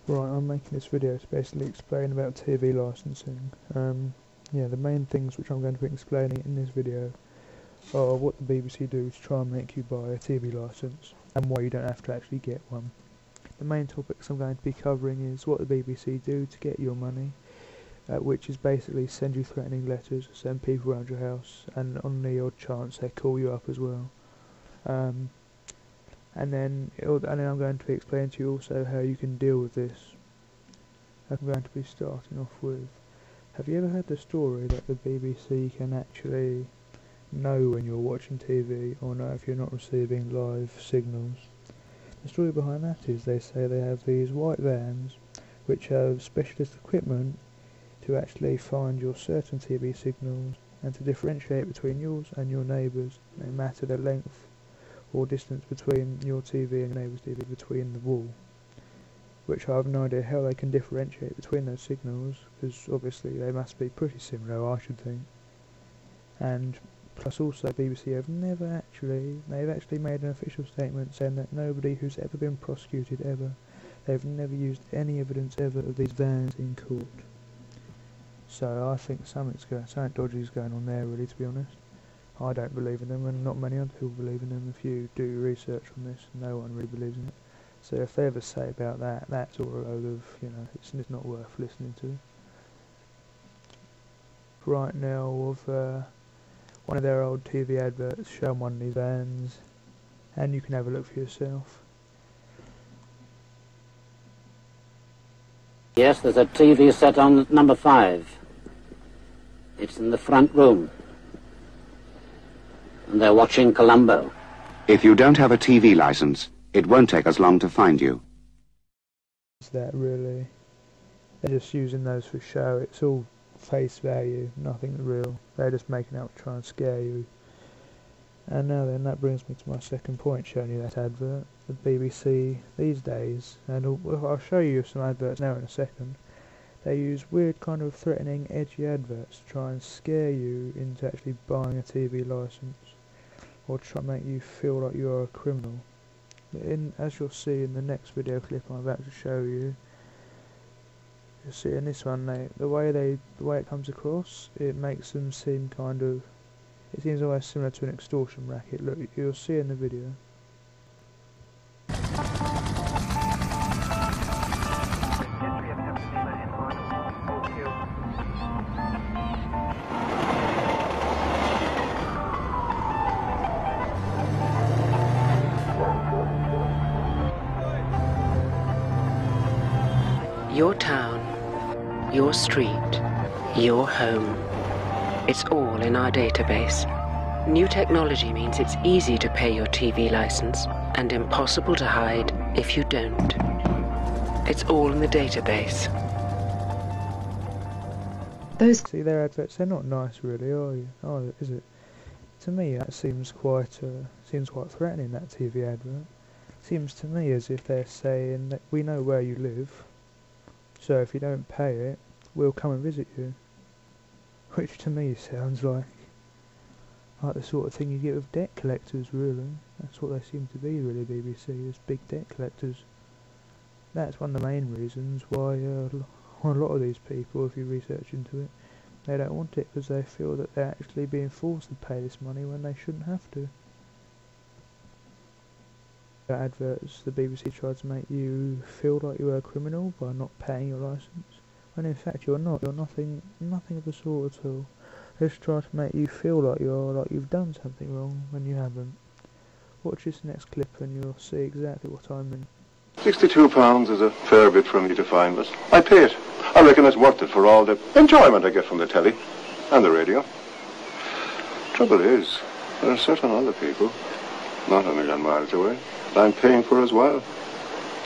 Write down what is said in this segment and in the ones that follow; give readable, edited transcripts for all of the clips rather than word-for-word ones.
Right, I'm making this video to basically explain about TV licensing. Yeah, the main things which I'm going to be explaining in this video are what the BBC do to try and make you buy a TV licence, and why you don't have to actually get one. The main topics I'm going to be covering is what the BBC do to get your money, which is basically send you threatening letters, send people around your house, and on the odd chance they call you up as well. And then I'm going to explain to you also how you can deal with this. I'm going to be starting off with, have you ever heard the story that the BBC can actually know when you're watching TV or know if you're not receiving live signals? The story behind that is they say they have these white vans which have specialist equipment to actually find your certain TV signals and to differentiate between yours and your neighbours, no matter the length or distance between your TV and your neighbour's TV between the wall, which I have no idea how they can differentiate between those signals, because obviously they must be pretty similar, I should think. And plus also BBC they've actually made an official statement saying that nobody who's ever been prosecuted ever, they've never used any evidence ever of these vans in court. So I think something dodgy is going on there, really, to be honest. I don't believe in them, and not many other people believe in them. If you do research on this, no one really believes in it. So if they ever say about that, that's all a load of, it's not worth listening to. Right now, of one of their old TV adverts showing one of these vans, and you can have a look for yourself. Yes, there's a TV set on number 5. It's in the front room. And they're watching Columbo. If you don't have a TV license, it won't take us long to find you. Is that really? They're just using those for show. It's all face value, nothing real. They're just making out to try and scare you. And now then, that brings me to my second point, showing you that advert. The BBC these days, and I'll show you some adverts now in a second, they use weird kind of threatening, edgy adverts to try and scare you into actually buying a TV licence, or try and make you feel like you are a criminal. As you'll see in the next video clip I'm about to show you, you'll see in this one, the way it comes across, it makes them seem it seems almost similar to an extortion racket. Look, you'll see in the video. Your town, your street, your home. It's all in our database. New technology means it's easy to pay your TV license and impossible to hide if you don't. It's all in the database. See their adverts, they're not nice really, are you? Oh, is it? To me that seems quite threatening, that TV advert. Seems to me as if they're saying that we know where you live, so if you don't pay it, we'll come and visit you. Which to me sounds like the sort of thing you get with debt collectors, really. That's what they seem to be, really, BBC, is big debt collectors. That's one of the main reasons why a lot of these people, if you research into it, they don't want it, because they feel that they're actually being forced to pay this money when they shouldn't have to. Adverts, the BBC tried to make you feel like you were a criminal by not paying your licence, when in fact you're not. You're nothing of the sort at all. They just try to make you feel like you've done something wrong when you haven't. Watch this next clip and you'll see exactly what I mean. £62 is a fair bit for me to find, but I pay it. I reckon it's worth it for all the enjoyment I get from the telly and the radio. Trouble is, there are certain other people, not a million miles away, that I'm paying for as well.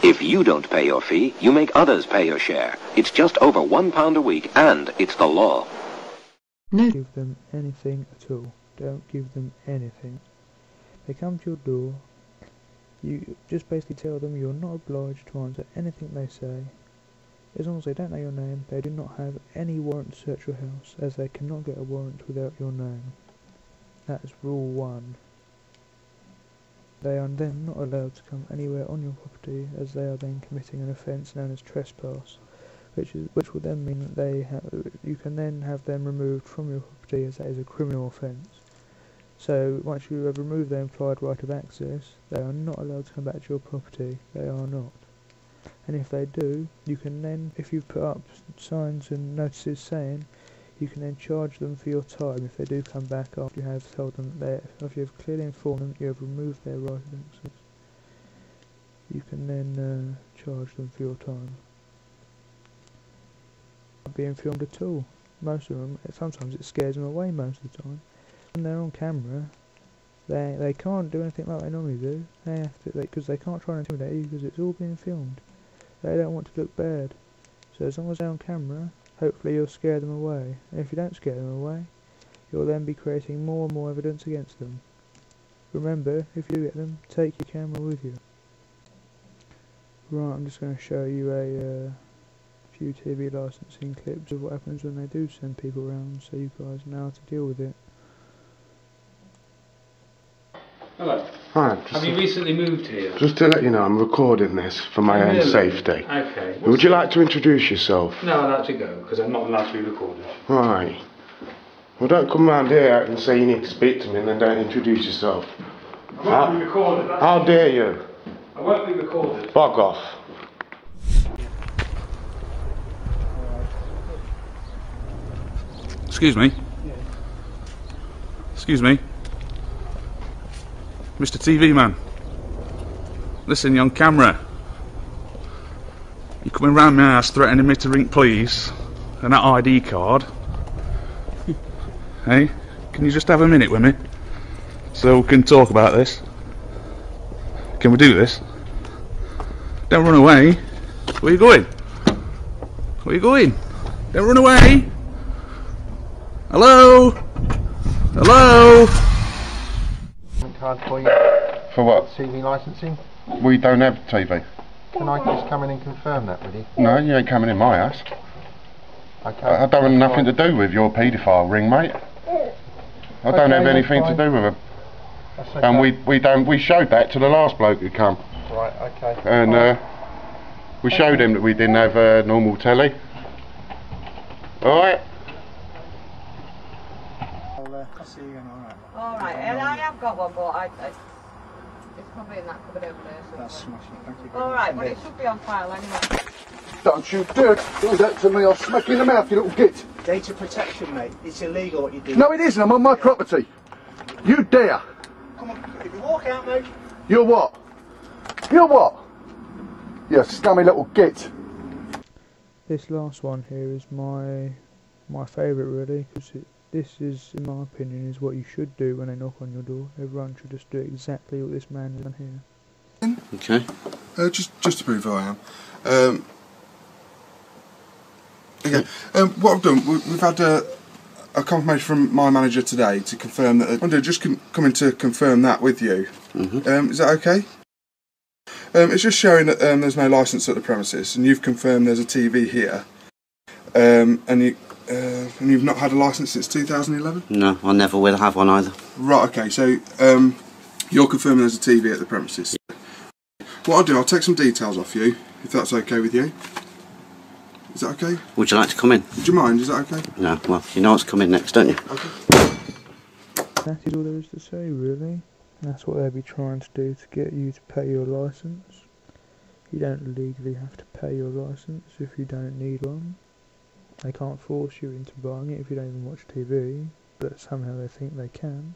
If you don't pay your fee, you make others pay your share. It's just over £1 a week, and it's the law. Don't give them anything at all. Don't give them anything. They come to your door, you just basically tell them you're not obliged to answer anything they say. As long as they don't know your name, they do not have any warrant to search your house, as they cannot get a warrant without your name. That is rule 1. They are then not allowed to come anywhere on your property, as they are then committing an offence known as trespass, which will then mean that you can then have them removed from your property, as that is a criminal offence. So once you have removed their implied right of access, they are not allowed to come back to your property. They are not. And if they do, you can then, if you've put up signs and notices saying, you can then charge them for your time if they do come back after you have told them that if you have clearly informed them that you have removed their right of access. You can then charge them for your time. Not being filmed at all. Most of them, sometimes it scares them away most of the time. When they're on camera, they can't do anything like they normally do. They have to, because they can't try and intimidate you because it's all being filmed. They don't want to look bad. So as long as they're on camera, hopefully you'll scare them away. And if you don't scare them away, you'll then be creating more and more evidence against them. Remember, if you get them, take your camera with you. Right, I'm just going to show you a few TV licensing clips of what happens when they do send people around, so you guys know how to deal with it. Hello. Hi. Have you recently moved here? Just to let you know, I'm recording this for my own safety. Okay. Would you like to introduce yourself? No, I'd like to go, because I'm not allowed to be recorded. Right. Well, don't come round here and say you need to speak to me and then don't introduce yourself. I won't be recorded. How dare you? I won't be recorded. Bog off. Excuse me. Excuse me. Mr. TV man. Listen, you're on camera. You're coming round my house threatening me to ring police and that ID card. Hey, can you just have a minute with me? So we can talk about this? Can we do this? Don't run away. Where are you going? Where are you going? Don't run away. Hello? Hello? Card for you. For what? TV licensing. We don't have TV. Can I just come in and confirm that with you? No, you ain't coming in my house. Okay. I don't have nothing to do with your paedophile ring, mate. I don't have anything to do with it. That's okay. And we showed that to the last bloke who come. Right, okay. And we showed him that we didn't have normal telly. Alright? I'll see you again, alright. Alright, and I have got one, but it's probably in that cupboard over there. That's smashing, thank you. Alright, but it should be on file anyway. Don't you dare do that to me, I'll smack you in the mouth, you little git. Data protection, mate. It's illegal what you do. No, it isn't, I'm on my property. You dare. Come on, if you walk out, mate. You're what? You're what? You scummy little git. This last one here is my favourite really, because this is, in my opinion, is what you should do when they knock on your door. Everyone should just do exactly what this man has done here. Okay. Just to prove who I am. Okay. What I've done, we've had a confirmation from my manager today to confirm that. I'm just coming to confirm that with you. Is that okay? It's just showing that there's no licence at the premises, and you've confirmed there's a TV here, and you've not had a licence since 2011. No, I never will have one either. Right. Okay. So you're confirming there's a TV at the premises. What I'll do, I'll take some details off you, if that's okay with you. Is that okay? Would you like to come in? Would you mind? Is that okay? No, well, you know what's coming next, don't you? Okay. That is all there is to say, really. That's what they'll be trying to do to get you to pay your licence. You don't legally have to pay your licence if you don't need one. They can't force you into buying it if you don't even watch TV, but somehow they think they can.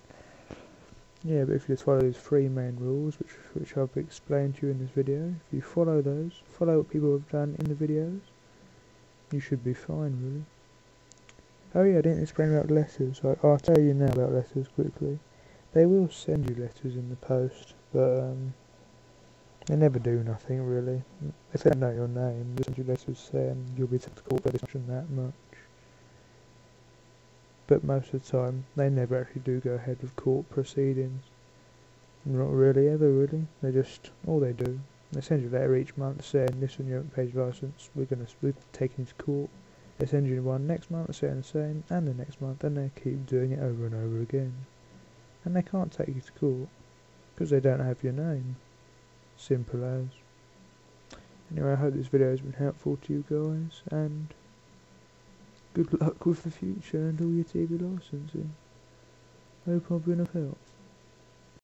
Yeah, but if you just follow these 3 main rules, which I've explained to you in this video, if you follow those, follow what people have done in the videos, you should be fine, really. Oh yeah, I didn't explain about letters. I'll tell you now about letters quickly. They will send you letters in the post, but they never do nothing, really. If they don't know your name, they'll send you letters saying you'll be taken to court for this much and that much. But most of the time, they never actually do go ahead with court proceedings. Not really ever, really. They just, all they do, they send you a letter each month saying, listen, you haven't paid your licence, we're taking you to court. They send you one next month saying the same, and the next month, and they keep doing it over and over again. And they can't take you to court. Because they don't have your name. Simple as. Anyway, I hope this video has been helpful to you guys, and good luck with the future and all your TV licensing. Hope I've been of help.